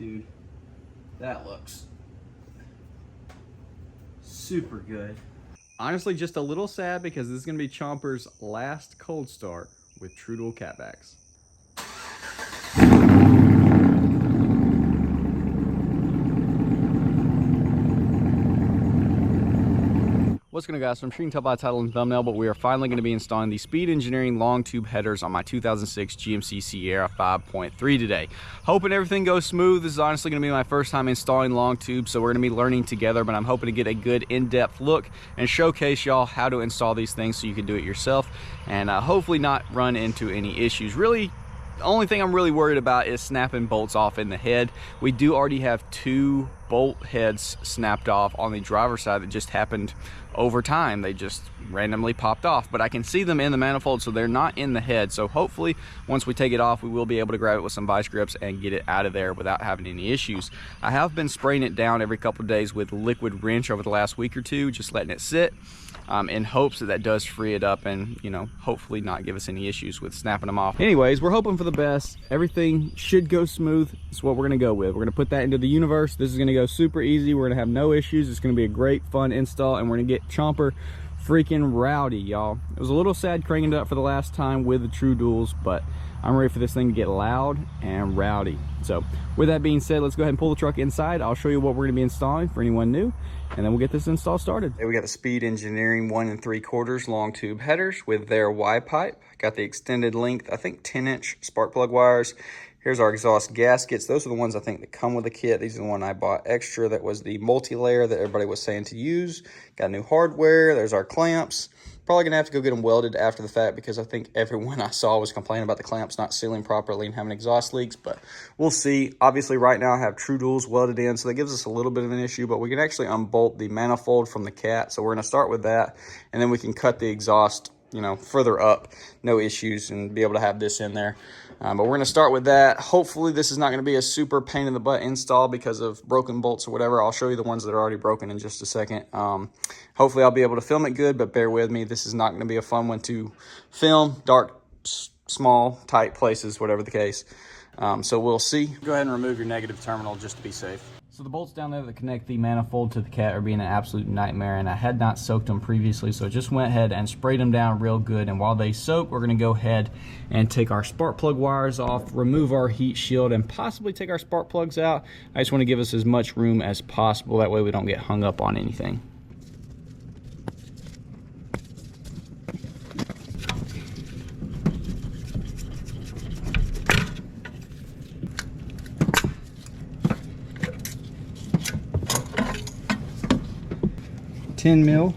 dude, that looks super good. Honestly, just a little sad because this is going to be Chomper's last cold start with True Dual catbacks. What's going on, guys? So I'm sure you can tell by the title and thumbnail, but we are finally going to be installing the Speed Engineering long tube headers on my 2006 GMC Sierra 5.3 today. Hoping everything goes smooth. This is honestly going to be my first time installing long tubes, so we're going to be learning together, but I'm hoping to get a good in-depth look and showcase y'all how to install these things so you can do it yourself and hopefully not run into any issues. Really, the only thing I'm really worried about is snapping bolts off in the head. We do already have 2 bolt heads snapped off on the driver's side that just happened over time. They just randomly popped off, but I can see them in the manifold, so they're not in the head. So hopefully once we take it off, we will be able to grab it with some vice grips and get it out of there without having any issues. I have been spraying it down every couple of days with liquid wrench over the last week or two, just letting it sit in hopes that that does free it up and, you know, hopefully not give us any issues with snapping them off. Anyways, we're hoping for the best. Everything should go smooth. That's what we're gonna go with. We're gonna put that into the universe. This is gonna go super easy. We're gonna have no issues. It's gonna be a great fun install, and we're gonna get Chomper freaking rowdy, y'all. It was a little sad cranking it up for the last time with the True Duals, but I'm ready for this thing to get loud and rowdy. So with that being said, let's go ahead and pull the truck inside. I'll show you what we're gonna be installing for anyone new, and then we'll get this install started. We got the Speed Engineering 1 3/4 long tube headers with their Y pipe. Got the extended length, I think 10-inch spark plug wires. Here's our exhaust gaskets. Those are the ones I think that come with the kit. These are the one I bought extra. That was the multi-layer that everybody was saying to use. Got new hardware. There's our clamps. Probably gonna have to go get them welded after the fact because I think everyone I saw was complaining about the clamps not sealing properly and having exhaust leaks, but we'll see. Obviously right now I have True Duals welded in, so that gives us a little bit of an issue, but we can actually unbolt the manifold from the cat. So we're gonna start with that, and then we can cut the exhaust, you know, further up, no issues, and be able to have this in there. But we're going to start with that. Hopefully this is not going to be a super pain in the butt install because of broken bolts or whatever. I'll show you the ones that are already broken in just a second. Hopefully I'll be able to film it good, but bear with me. This is not going to be a fun one to film. Dark, small, tight places, whatever the case. So we'll see. Go ahead and remove your negative terminal just to be safe. So the bolts down there that connect the manifold to the cat are being an absolute nightmare, and I had not soaked them previously, so I just went ahead and sprayed them down real good. And while they soak, we're going to go ahead and take our spark plug wires off, remove our heat shield, and possibly take our spark plugs out. I just want to give us as much room as possible. That way we don't get hung up on anything. $10 mil.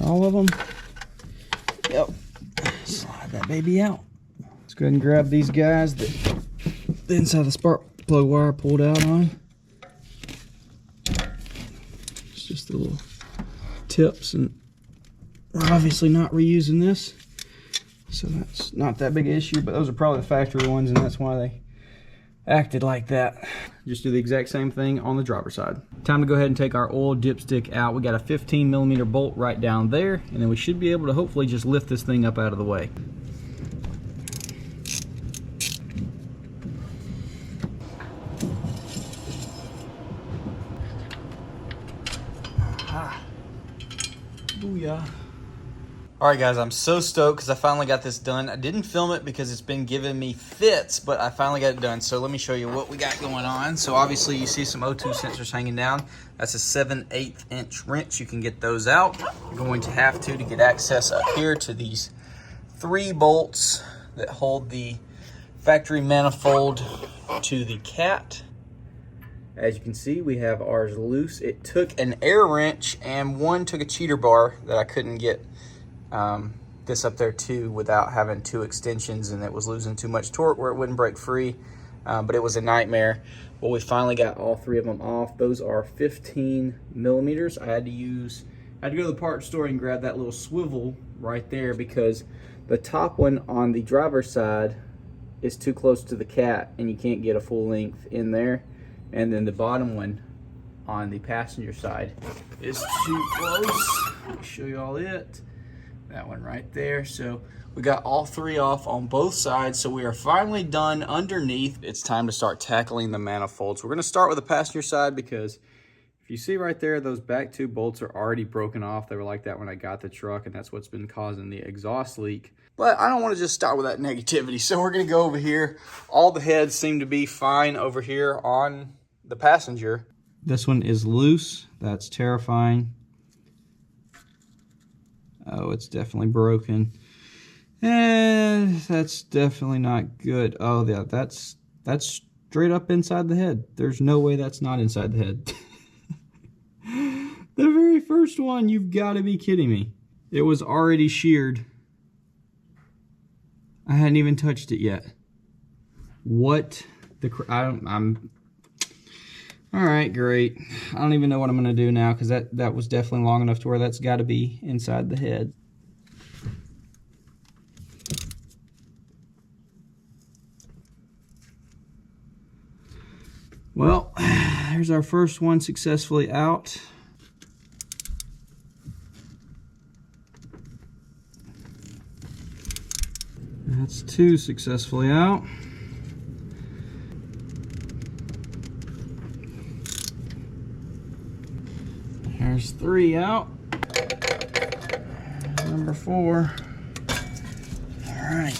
All of them. Yep. Slide that baby out. Let's go ahead and grab these guys that the inside of the spark plug wire pulled out on. It's just the little tips, and we're obviously not reusing this, so that's not that big an issue, but those are probably the factory ones, and that's why they acted like that. Just do the exact same thing on the driver's side. Time to go ahead and take our oil dipstick out. We got a 15mm bolt right down there, and then we should be able to hopefully just lift this thing up out of the way. Ah. Booyah. All right, guys, I'm so stoked because I finally got this done. I didn't film it because it's been giving me fits, but I finally got it done. So let me show you what we got going on. So obviously you see some O2 sensors hanging down. That's a 7/8 inch wrench. You can get those out. You're going to have to get access up here to these 3 bolts that hold the factory manifold to the cat. As you can see, we have ours loose. It took an air wrench and one took a cheater bar that I couldn't get this up there too without having 2 extensions, and it was losing too much torque where it wouldn't break free, but it was a nightmare. Well, we finally got all 3 of them off. Those are 15mm. I had to go to the parts store and grab that little swivel right there because the top one on the driver's side is too close to the cat and you can't get a full length in there, and then the bottom one on the passenger side is too close. Let me show you all it. That one right there. So we got all three off on both sides. So we are finally done underneath. It's time to start tackling the manifolds. We're going to start with the passenger side because if you see right there, those back two bolts are already broken off. They were like that when I got the truck, and that's what's been causing the exhaust leak. But I don't want to just start with that negativity. So we're going to go over here. All the heads seem to be fine over here on the passenger. This one is loose. That's terrifying. Oh, it's definitely broken. And that's definitely not good. Oh, yeah, that's straight up inside the head. There's no way that's not inside the head. The very first one, you've got to be kidding me. It was already sheared. I hadn't even touched it yet. What the I'm all right, great. I don't even know what I'm gonna do now because that was definitely long enough to where that's got to be inside the head. Well, there's our first one successfully out. That's two successfully out. There's three out. Number four. All right.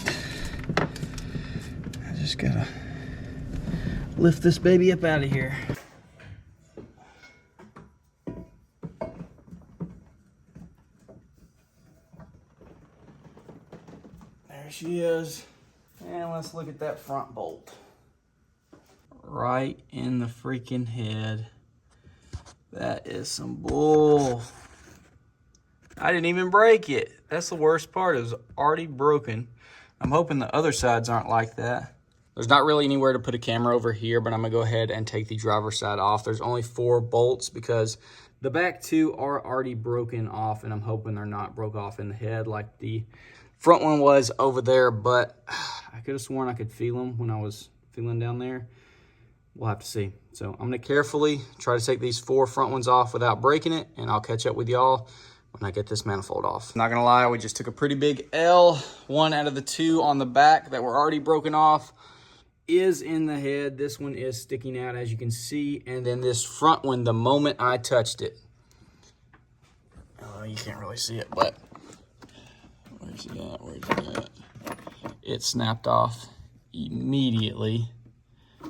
I just gotta lift this baby up out of here. There she is. And let's look at that front bolt. Right in the freaking head. That is some bull. I didn't even break it. That's the worst part. It was already broken. I'm hoping the other sides aren't like that. There's not really anywhere to put a camera over here, but I'm gonna go ahead and take the driver's side off. There's only 4 bolts because the back 2 are already broken off, and I'm hoping they're not broke off in the head like the front one was over there, but I could have sworn I could feel them when I was feeling down there. We'll have to see. So I'm gonna carefully try to take these 4 front ones off without breaking it, and I'll catch up with y'all when I get this manifold off. Not gonna lie, we just took a pretty big L. 1 out of the 2 on the back that were already broken off is in the head. This one is sticking out, as you can see, and then this front one, the moment I touched it, you can't really see it, but where's it at? Where's it at? It snapped off immediately,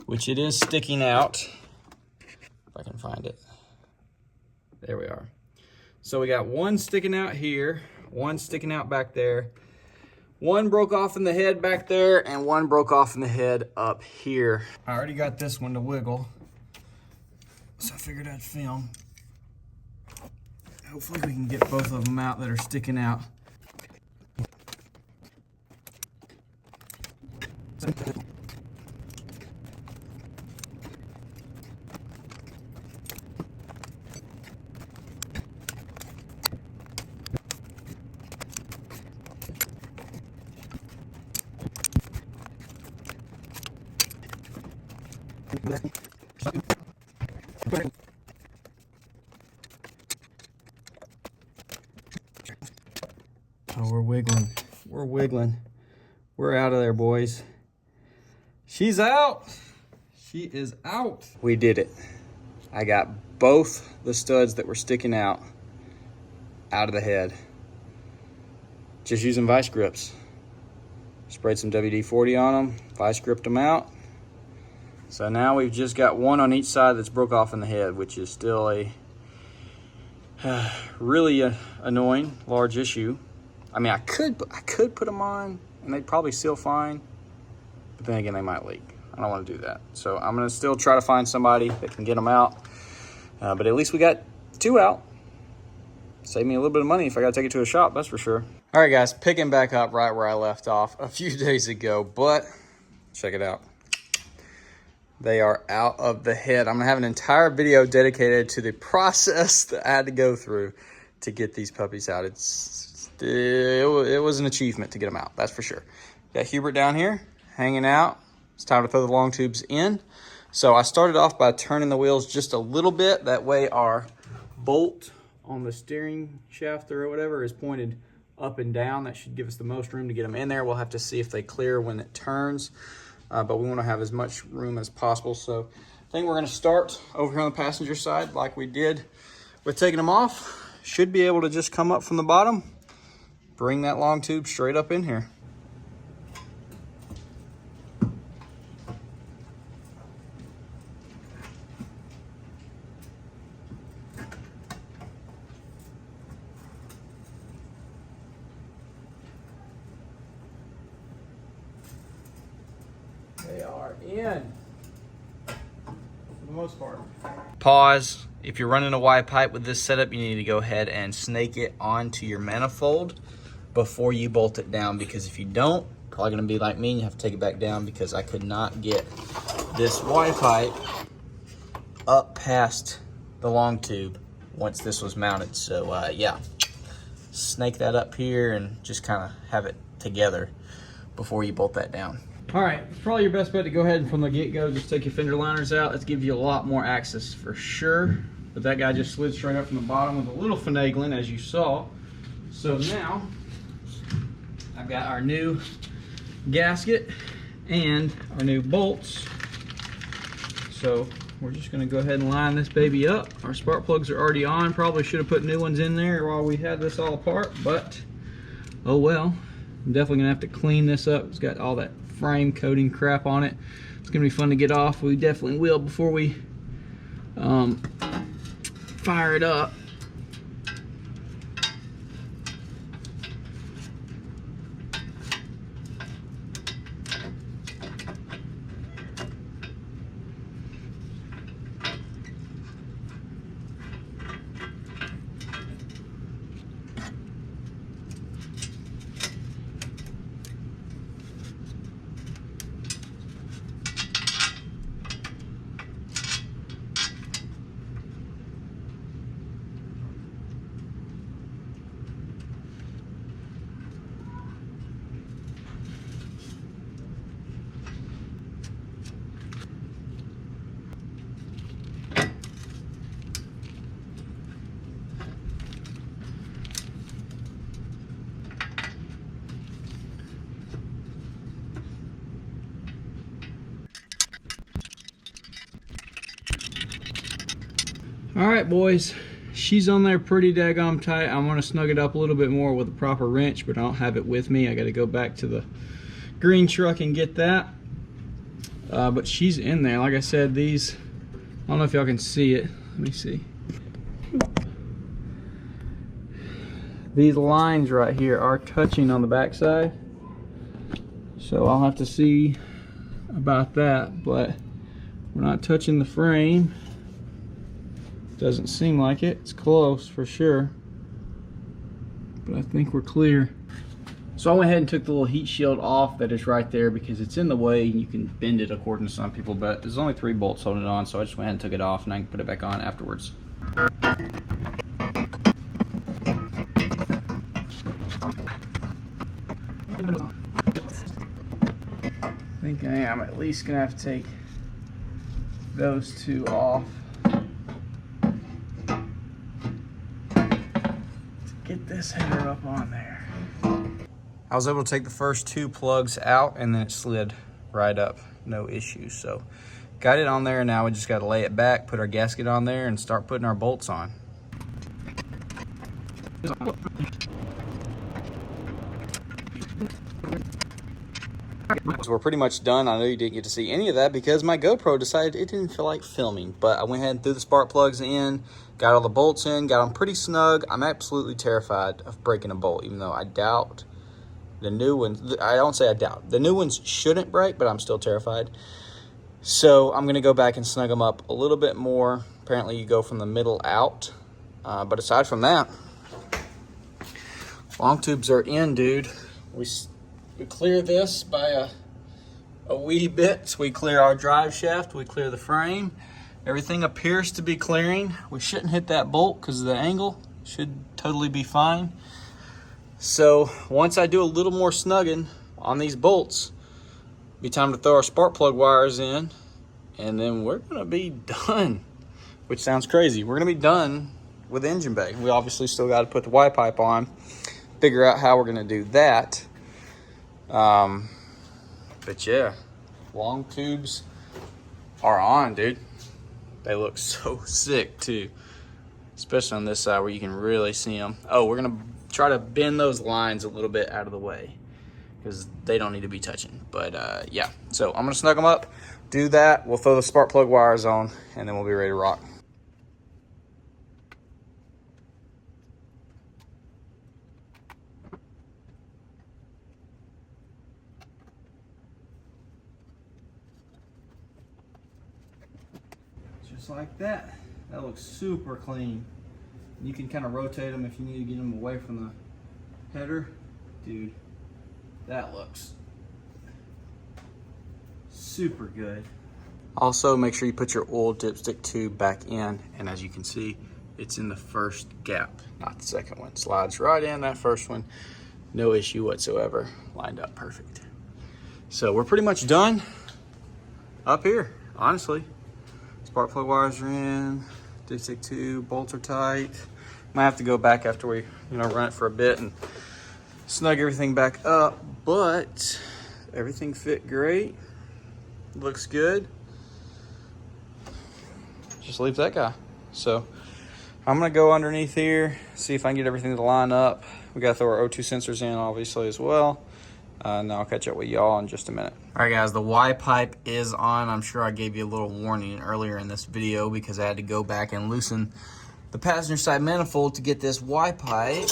which it is sticking out. If I can find it. There we are. So we got 1 sticking out here, 1 sticking out back there, 1 broke off in the head back there, and 1 broke off in the head up here. I already got this one to wiggle, so I figured I'd film. Hopefully we can get both of them out that are sticking out. Oh, we're wiggling. We're wiggling. We're out of there, boys. She's out. She is out. We did it. I got both the studs that were sticking out of the head. Just using vice grips. Sprayed some WD-40 on them, vice gripped them out. So now we've just got 1 on each side that's broke off in the head, which is still a really annoying, large issue. I mean, I could put them on, and they'd probably seal fine. But then again, they might leak. I don't want to do that. So I'm gonna still try to find somebody that can get them out. But at least we got 2 out. Save me a little bit of money if I gotta take it to a shop, that's for sure. All right, guys, picking back up right where I left off a few days ago, but check it out. They are out of the head. I'm gonna have an entire video dedicated to the process that I had to go through to get these puppies out. It was an achievement to get them out, that's for sure. Got Hubert down here hanging out. It's time to throw the long tubes in. So I started off by turning the wheels just a little bit. That way our bolt on the steering shaft or whatever is pointed up and down. That should give us the most room to get them in there. We'll have to see if they clear when it turns, but we want to have as much room as possible. So I think we're going to start over here on the passenger side like we did with taking them off. Should be able to just come up from the bottom, bring that long tube straight up in here. They are in, for the most part. Pause. If you're running a Y pipe with this setup, you need to go ahead and snake it onto your manifold before you bolt it down, because if you don't, probably gonna be like me and you have to take it back down, because I could not get this Y pipe up past the long tube once this was mounted. So yeah, snake that up here and just kind of have it together before you bolt that down. All right, it's probably your best bet to go ahead and from the get-go just take your fender liners out. Let's give you a lot more access for sure. But that guy just slid straight up from the bottom with a little finagling, as you saw. So now I've got our new gasket and our new bolts. So we're just gonna go ahead and line this baby up. Our spark plugs are already on. Probably should have put new ones in there while we had this all apart, but oh well. I'm definitely gonna have to clean this up. It's got all that frame coating crap on it. It's gonna be fun to get off. We definitely will before we fire it up. All right, boys, she's on there pretty daggone tight. I'm gonna snug it up a little bit more with a proper wrench, but I don't have it with me. I gotta go back to the green truck and get that. But she's in there. Like I said, these, I don't know if y'all can see it. Let me see. These lines right here are touching on the backside. So I'll have to see about that, but we're not touching the frame. Doesn't seem like it. It's close for sure, but I think we're clear. So I went ahead and took the little heat shield off that is right there because it's in the way. You can bend it according to some people, but there's only 3 bolts holding it on, so I just went ahead and took it off and I can put it back on afterwards. I think I am at least gonna have to take those 2 off. Get this header up on there. I was able to take the first 2 plugs out and then it slid right up, no issues. So got it on there, and now we just got to lay it back, put our gasket on there, and start putting our bolts on. So we're pretty much done. I know you didn't get to see any of that because my GoPro decided it didn't feel like filming, but I went ahead and threw the spark plugs in, got all the bolts in, got them pretty snug. I'm absolutely terrified of breaking a bolt, even though I doubt the new ones. I don't say I doubt. The new ones shouldn't break, but I'm still terrified. So I'm gonna go back and snug them up a little bit more. Apparently you go from the middle out. But aside from that, long tubes are in, dude. We clear this by a wee bit. So we clear our drive shaft, we clear the frame. Everything appears to be clearing. We shouldn't hit that bolt because of the angle. Should totally be fine. So once I do a little more snugging on these bolts, it'll be time to throw our spark plug wires in and then we're gonna be done, which sounds crazy. We're gonna be done with the engine bay. We obviously still got to put the Y pipe on, figure out how we're gonna do that. But yeah, long tubes are on, dude. They look so sick too, especially on this side where you can really see them. Oh, we're gonna try to bend those lines a little bit out of the way because they don't need to be touching. But yeah, so I'm gonna snug them up, do that. We'll throw the spark plug wires on, and then we'll be ready to rock. Just like that. That looks super clean. You can kind of rotate them if you need to get them away from the header. Dude, that looks super good. Also, make sure you put your oil dipstick tube back in, and as you can see, it's in the first gap, not the second one. Slides right in that first one, no issue whatsoever. Lined up perfect. So we're pretty much done up here, honestly. Spark plug wires are in, dipstick tube, bolts are tight. Might have to go back after we, run it for a bit and snug everything back up, but everything fit great. Looks good. Just leave that guy. So I'm gonna go underneath here, see if I can get everything to line up. We gotta throw our O2 sensors in obviously as well. And I'll catch up with y'all in just a minute. All right guys, the Y pipe is on. I'm sure I gave you a little warning earlier in this video because I had to go back and loosen the passenger side manifold to get this Y pipe.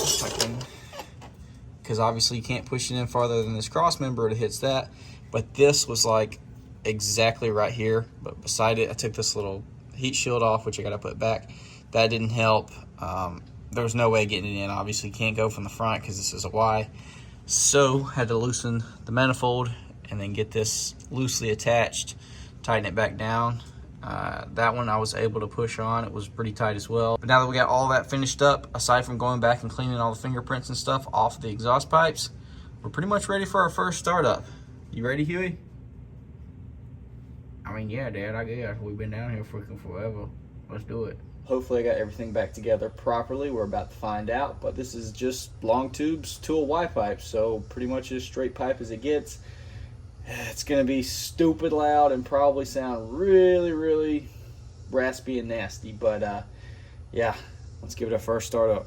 Because obviously you can't push it in farther than this cross member, it hits that. But this was like exactly right here. But beside it, I took this little heat shield off, which I gotta put back. That didn't help. There was no way getting it in. Obviously can't go from the front because this is a Y. So had to loosen the manifold and then get this loosely attached, tighten it back down. That one I was able to push on. It was pretty tight as well. But now that we got all that finished up, aside from going back and cleaning all the fingerprints and stuff off the exhaust pipes, we're pretty much ready for our first startup. You ready, Huey? I mean, yeah, Dad, I guess. We've been down here freaking forever. Let's do it. Hopefully I got everything back together properly. We're about to find out, but this is just long tubes to a Y pipe, so pretty much as straight pipe as it gets. It's gonna be stupid loud and probably sound really, really raspy and nasty, but yeah, let's give it a first start up.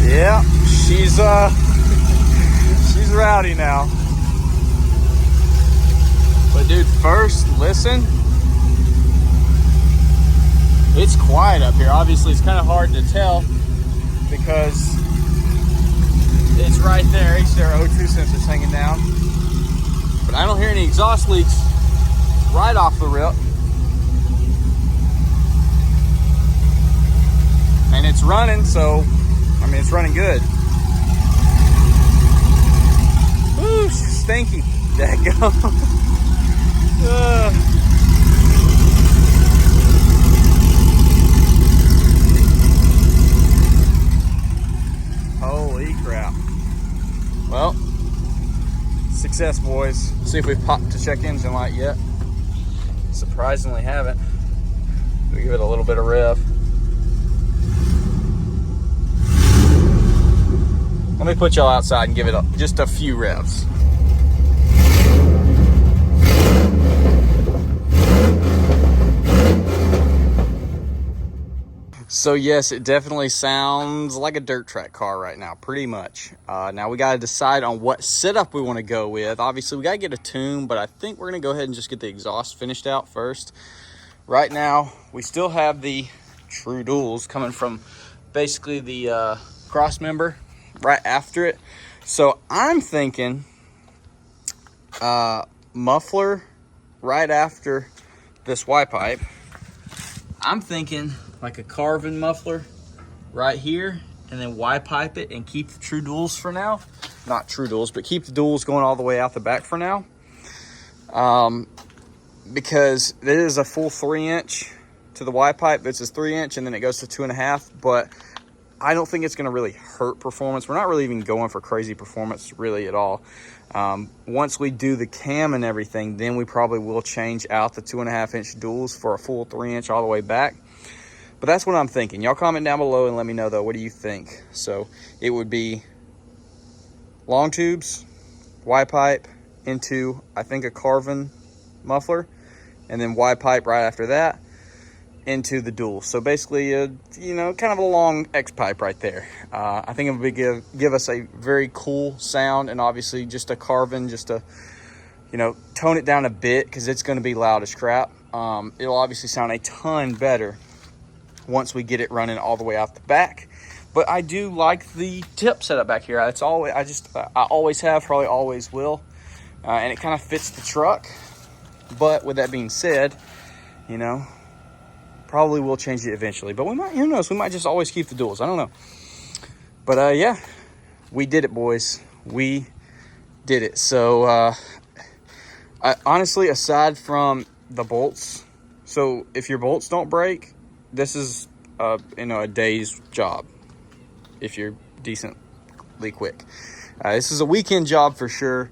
Yeah, she's rowdy now. But dude, first listen, it's quiet up here. Obviously it's kind of hard to tell because it's right there. Each there are O2 sensors hanging down. But I don't hear any exhaust leaks right off the rip. And it's running, so I mean, it's running good. Woo, stinky. Daggum. Holy crap. Well, success, boys. See if we've popped the check engine light yet. Surprisingly haven't. We give it a little bit of rev. Let me put y'all outside and give it just a few revs. So yes, it definitely sounds like a dirt track car right now, pretty much. Now we got to decide on what setup we want to go with. Obviously we got to get a tune, but I think we're going to go ahead and just get the exhaust finished out first. Right now, we still have the true duals coming from basically the cross member right after it. So I'm thinking muffler right after this Y pipe, I'm thinking like a carving muffler right here, and then Y pipe it and keep the true duals for now. Not true duals, but keep the duals going all the way out the back for now. Because it is a full 3-inch to the Y pipe. This is 3-inch, and then it goes to 2.5. But I don't think it's going to really hurt performance. We're not really even going for crazy performance really at all. Once we do the cam and everything, then we probably will change out the 2.5-inch duals for a full 3-inch all the way back. But that's what I'm thinking. Y'all comment down below and let me know, though, what do you think? So it would be long tubes, Y pipe into, I think, a carving muffler, and then Y pipe right after that into the dual. So basically, you know, kind of a long X pipe right there. I think it would give us a very cool sound, and obviously just a carving, just to, you know, tone it down a bit, because it's going to be loud as crap. It'll obviously sound a ton better once we get it running all the way out the back. But I do like the tip setup back here. It's always, I always have, probably always will, and it kind of fits the truck. But with that being said, you know, probably will change it eventually. But we might, who knows, we might just always keep the duals. I don't know. But yeah, we did it, boys. We did it. So honestly, aside from the bolts, so if your bolts don't break, this is you know, a day's job if you're decently quick. This is a weekend job for sure.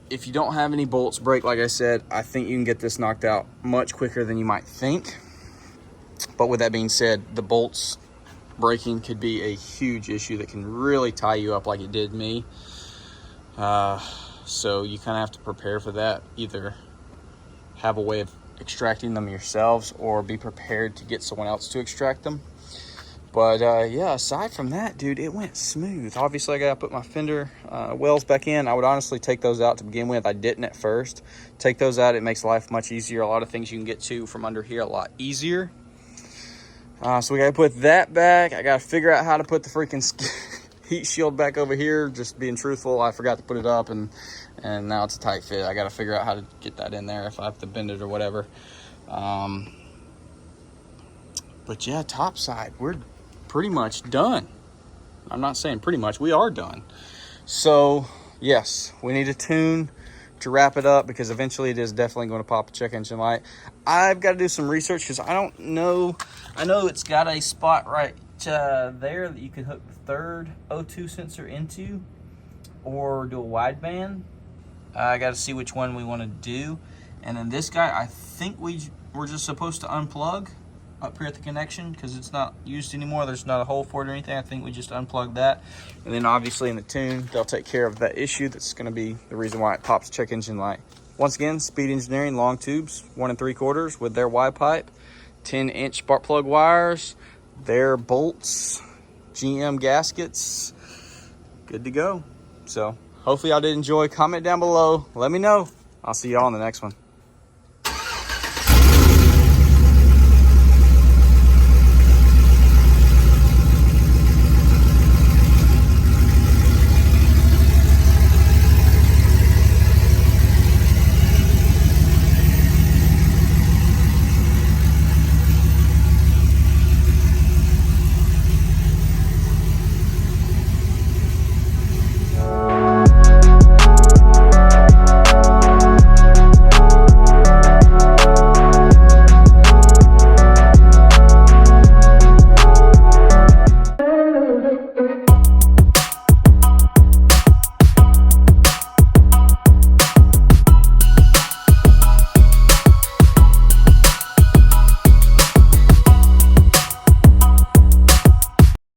If you don't have any bolts break, like I said, I think you can get this knocked out much quicker than you might think. But with that being said, the bolts breaking could be a huge issue that can really tie you up like it did me. So you kind of have to prepare for that. Either have a way of extracting them yourselves, or be prepared to get someone else to extract them. But yeah, aside from that, dude, it went smooth. Obviously, I got to put my fender wells back in. I would honestly take those out to begin with. I didn't at first. Take those out, it makes life much easier. A lot of things you can get to from under here a lot easier. So we got to put that back. I got to figure out how to put the freaking heat shield back over here. Just being truthful, I forgot to put it up, and now it's a tight fit. I got to figure out how to get that in there if I have to bend it or whatever. But yeah, top side, we're pretty much done. I'm not saying pretty much, we are done. So yes, we need a tune to wrap it up, because eventually it is definitely going to pop a check engine light. I've got to do some research, because I don't know. I know it's got a spot right there that you can hook the third O2 sensor into, or do a wideband. I got to see which one we want to do. And then this guy, I think we're just supposed to unplug up here at the connection, because it's not used anymore. There's not a hole for it or anything. I think we just unplug that, and then obviously in the tune they'll take care of that issue. That's going to be the reason why it pops check engine light. Once again, Speed Engineering long tubes 1 3/4 with their Y pipe, 10-inch spark plug wires, their bolts, GM gaskets, good to go. So hopefully y'all did enjoy. Comment down below, let me know. I'll see y'all in the next one.